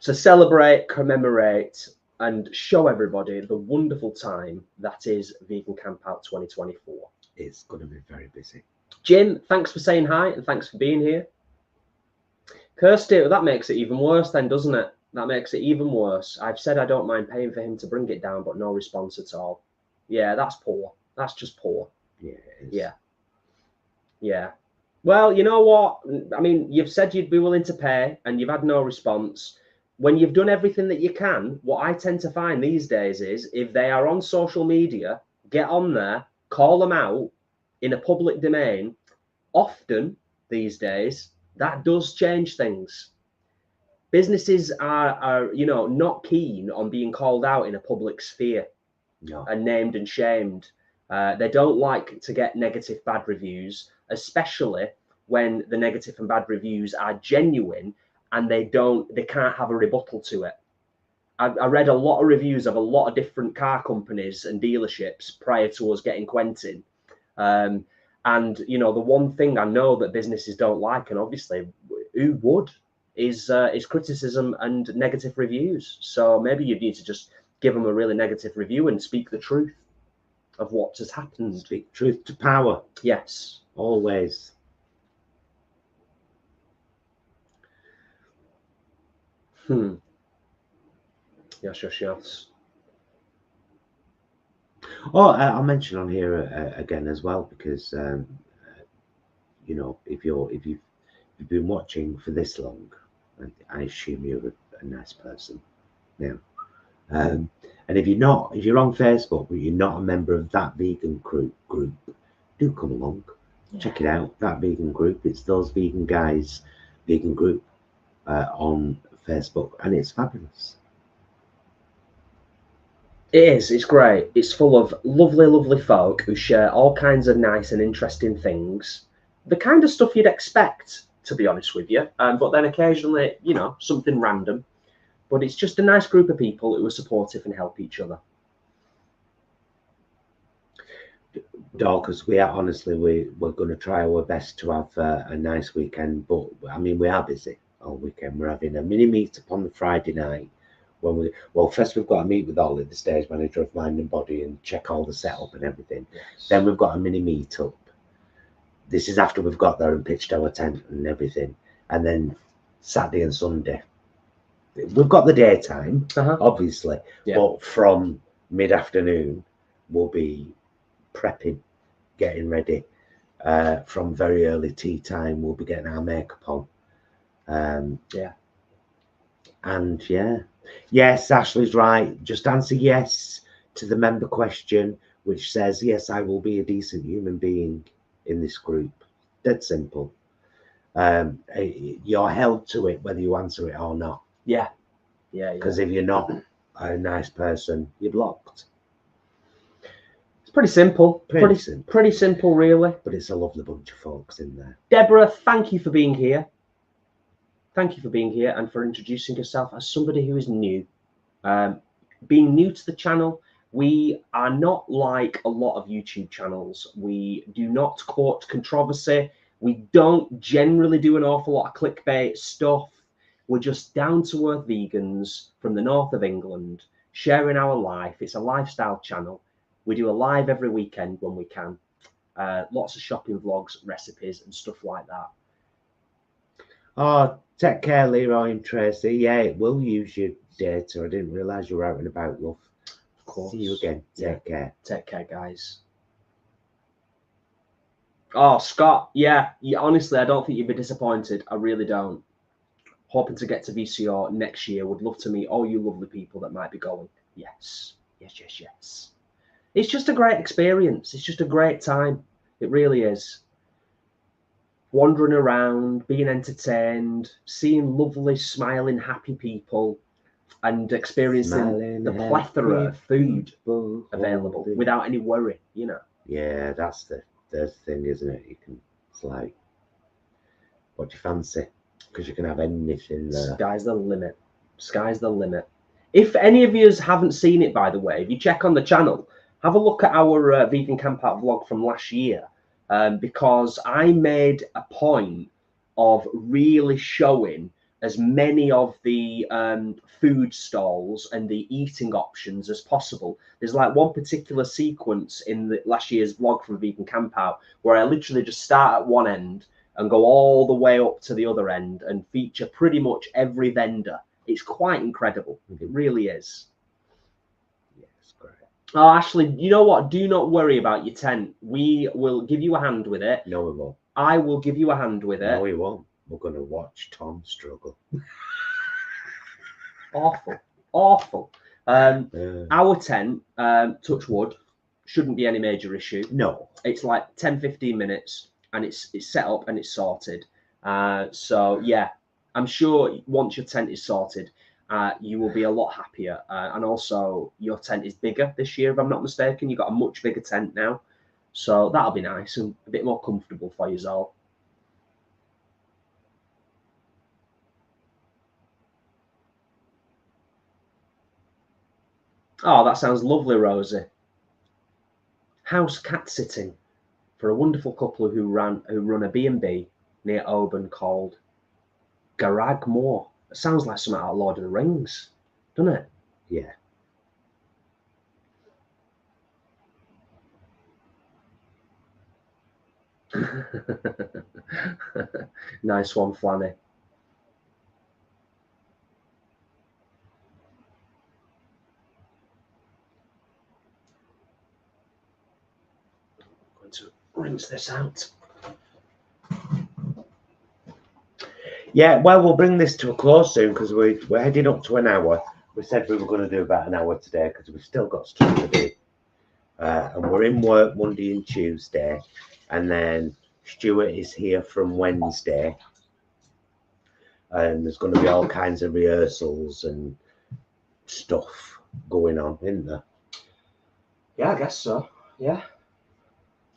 to celebrate, commemorate, and show everybody the wonderful time that is Vegan Camp Out 2024. It's going to be very busy. Jim, thanks for saying hi and thanks for being here. Kirsty, that makes it even worse then, doesn't it? That makes it even worse. I've said I don't mind paying for him to bring it down, but no response at all. Yeah, that's poor. That's just poor. Yeah, it is. Yeah. Yeah. Well, you know what? I mean, you've said you'd be willing to pay and you've had no response. When you've done everything that you can, what I tend to find these days is if they are on social media, get on there, call them out in a public domain. Often these days, that does change things. Businesses are not keen on being called out in a public sphere and named and shamed. They don't like to get negative, bad reviews, especially when the negative and bad reviews are genuine and they can't have a rebuttal to it. I read a lot of reviews of a lot of different car companies and dealerships prior to us getting Quentin. And the one thing I know that businesses don't like, and obviously who would, is criticism and negative reviews. So maybe you need to just give them a really negative review and speak the truth of what has happened. Speak truth to power. Yes. Always. Yes. Oh, I'll mention on here again as well, because if you've been watching for this long, I assume you're a nice person now. And if you're on Facebook but you're not a member of that vegan group, do come along. Check it out. That vegan group. It's Those Vegan Guys vegan group on Facebook, and it's fabulous. It is. It's great. It's full of lovely, lovely folk who share all kinds of nice and interesting things. The kind of stuff you'd expect, to be honest with you. But then occasionally, something random. But it's just a nice group of people who are supportive and help each other. Because we are we're going to try our best to have a nice weekend. But I mean, we are busy all weekend. We're having a mini meet-up on the Friday night. First we've got to meet with Ollie, the stage manager of Mind and Body, and check all the setup and everything. Yes. Then we've got a mini meet-up. This is after we've got there and pitched our tent and everything. And then Saturday and Sunday, we've got the daytime, obviously, but from mid-afternoon we'll be prepping, getting ready. From very early tea time, we'll be getting our makeup on. And yes, Ashley's right. Just answer yes to the member question, which says, yes, I will be a decent human being in this group. Dead simple. You're held to it whether you answer it or not. Yeah. Yeah. Because if you're not a nice person, you're blocked. It's pretty simple. Pretty simple. Pretty simple, really. But it's a lovely bunch of folks in there. Deborah, thank you for being here. Thank you for being here and for introducing yourself as somebody who is new. Being new to the channel, we are not like a lot of YouTube channels. We do not court controversy. We don't generally do an awful lot of clickbait stuff. We're just down-to-earth vegans from the north of England, sharing our life. It's a lifestyle channel. We do a live every weekend when we can. Lots of shopping vlogs, recipes, and stuff like that. Oh, take care, Leroy and Tracy. Yeah, it will use your data. I didn't realise you were out and about, love. Of course. See you again. Take care. Take care, guys. Oh, Scott, yeah. Honestly, I don't think you'd be disappointed. I really don't. Hoping to get to VCR next year. Would love to meet all you lovely people that might be going. Yes. Yes, yes, yes. It's just a great experience. It's just a great time. It really is. Wandering around, being entertained, seeing lovely, smiling, happy people, and experiencing the plethora of food available without any worry, you know. Yeah, that's the thing, isn't it? It's like, what do you fancy? Because you can have anything there. Sky's the limit. Sky's the limit. If any of you haven't seen it, by the way, if you check on the channel, have a look at our vegan camp out vlog from last year, because I made a point of really showing as many of the food stalls and the eating options as possible. There's like one particular sequence in the last year's vlog from Vegan Camp Out where I literally just start at one end and go all the way up to the other end and feature pretty much every vendor. It's quite incredible. It really is. Yeah, it's great. Oh, Ashley, you know what? Do not worry about your tent. We will give you a hand with it. No, we won't. I will give you a hand with it. No, we won't. We're going to watch Tom struggle. Awful. Awful. Our tent, touch wood, shouldn't be any major issue. No. It's like 10-15 minutes and it's set up and it's sorted. So yeah, I'm sure once your tent is sorted, you will be a lot happier. And also your tent is bigger this year, if I'm not mistaken. You've got a much bigger tent now. So that'll be nice and a bit more comfortable for you all. Oh, that sounds lovely, Rosie. House cat sitting for a wonderful couple who run a B&B near Oldham called Garag Moor. It sounds like something out of Lord of the Rings, doesn't it? Yeah. Nice one, Flanny. To rinse this out. Yeah, well, we'll bring this to a close soon because we're heading up to an hour. We said we were going to do about an hour today because we've still got stuff to do. And we're in work Monday and Tuesday. And then Stuart is here from Wednesday. And there's going to be all kinds of rehearsals and stuff going on, isn't there? Yeah, I guess so. Yeah.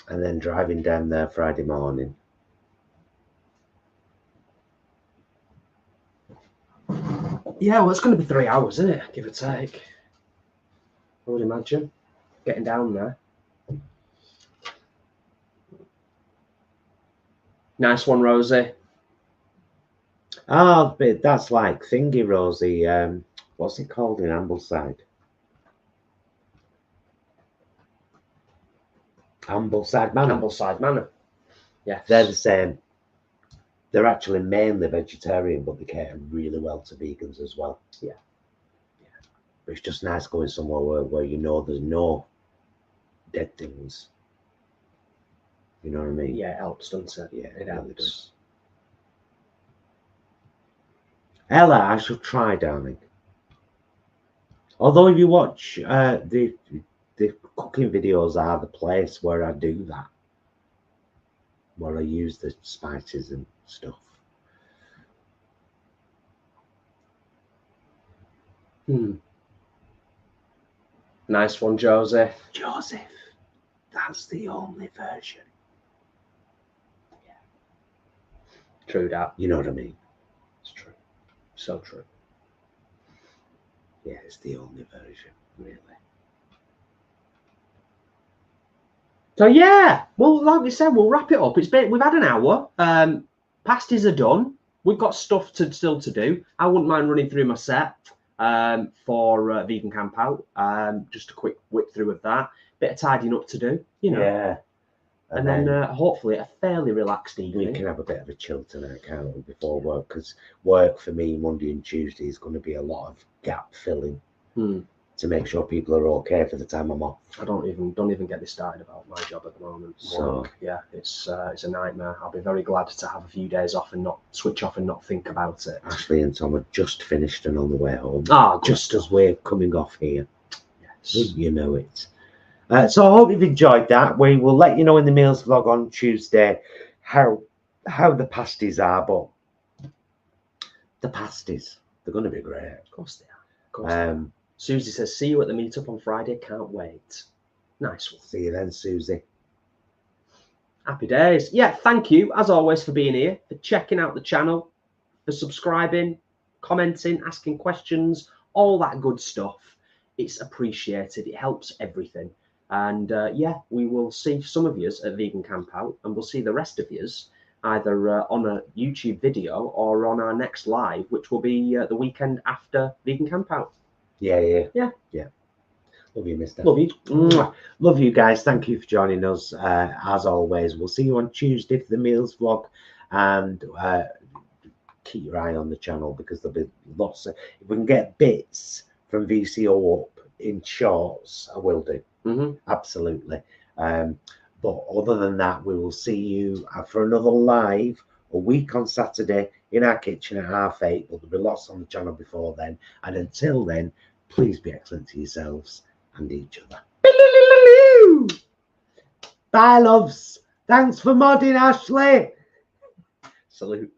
And then driving down there Friday morning. Yeah, well, it's going to be 3 hours, isn't it? Give or take. I would imagine. Getting down there. Nice one, Rosie. Oh, but that's like thingy, Rosie. What's it called in Ambleside? Ambleside Manor. Ambleside Manor. Yeah. They're the same. They're actually mainly vegetarian, but they cater really well to vegans as well. Yeah. Yeah. But it's just nice going somewhere where you know there's no dead things. You know what I mean? Yeah, it helps, doesn't it? Yeah, it helps. Really does. Ella, I shall try, darling. Although if you watch the cooking videos are the place where I do that. while I use the spices and stuff. Nice one, Joseph. Joseph, that's the only version. True that. You know what I mean? It's true. So true. Yeah, it's the only version, really. So yeah, well, like we said, we'll wrap it up. We've had an hour. Pasties are done. We've got stuff still to do. I wouldn't mind running through my set for Vegan Camp Out. Just a quick whip through of that. Bit of tidying up to do, you know. Yeah. And then hopefully a fairly relaxed evening. We can have a bit of a chill tonight, can't we, before work? Because work for me Monday and Tuesday is going to be a lot of gap filling to make sure people are okay for the time I'm off. I don't even get me started about my job at the moment. So yeah, it's a nightmare. I'll be very glad to have a few days off and not switch off and not think about it. Ashley and Tom are just finished and on the way home. Ah, just as we're coming off here. Yes. You know it. So I hope you've enjoyed that. We will let you know in the meals vlog on Tuesday how the pasties are, but the pasties, they're going to be great. Of course they are. Of course they are. Susie says, see you at the meetup on Friday. Can't wait. Nice one. See you then, Susie. Happy days. Yeah, thank you, as always, for being here, for checking out the channel, for subscribing, commenting, asking questions, all that good stuff. It's appreciated. It helps everything. And yeah, we will see some of yous at Vegan Camp Out, and we'll see the rest of yous either on a YouTube video or on our next live, which will be the weekend after Vegan Camp Out. Yeah. Love you, mister. Love you. Mwah. Love you guys. Thank you for joining us. As always, we'll see you on Tuesday for the meals vlog, and keep your eye on the channel because there'll be lots of, if we can get bits from VCO up in shorts, I will do. Absolutely. But other than that, we will see you for another live a week on Saturday in our kitchen at 8:30. But there'll be lots on the channel before then. And until then, please be excellent to yourselves and each other. Bye, loves. Thanks for modding, Ashley. Salute.